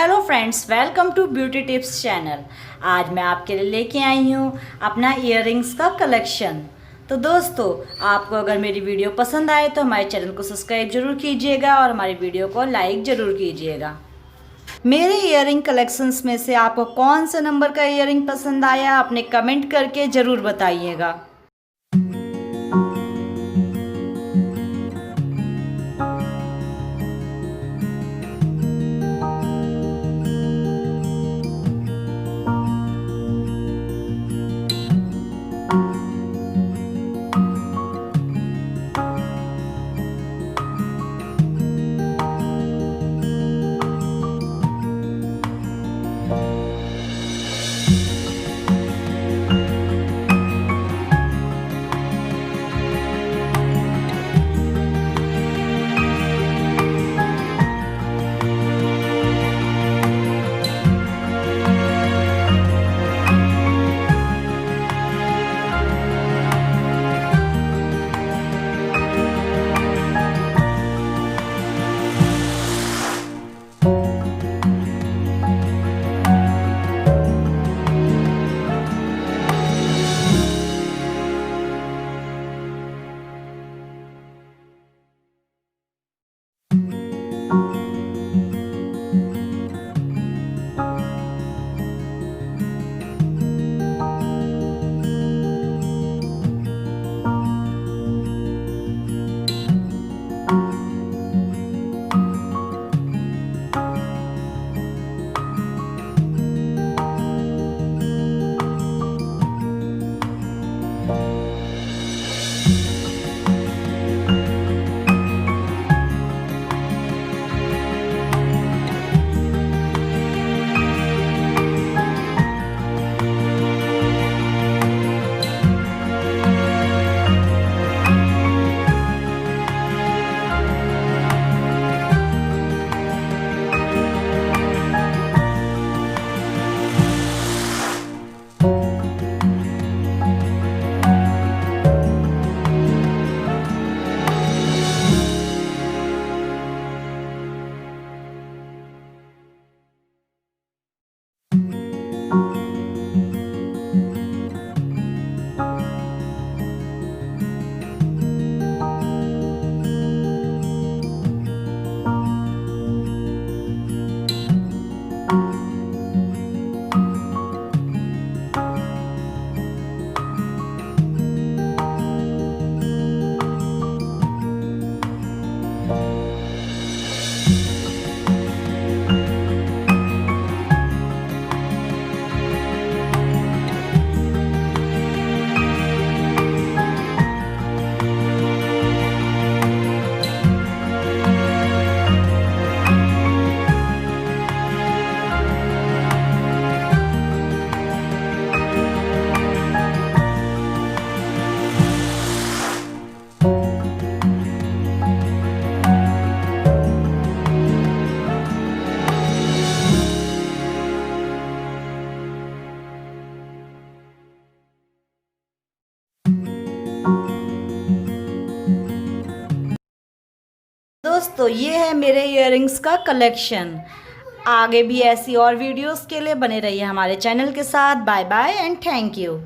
Hello friends, welcome to beauty tips channel. आज मैं आपके लिए लेके आई हूँ अपना इयररिंग्स का कलेक्शन। तो दोस्तों, आपको अगर मेरी वीडियो पसंद आए तो हमारे चैनल को सब्सक्राइब जरूर कीजिएगा और हमारी वीडियो को लाइक ज़रूर कीजिएगा। मेरे इयररिंग कलेक्शंस में से आपको कौन से नंबर का इयररिंग पसंद आया, अपने कमेंट करके ज़रूर बताइएगा। दोस्तों, ये है मेरे इयररिंग्स का कलेक्शन। आगे भी ऐसी और वीडियोस के लिए बने रहिए हमारे चैनल के साथ। Bye bye and thank you.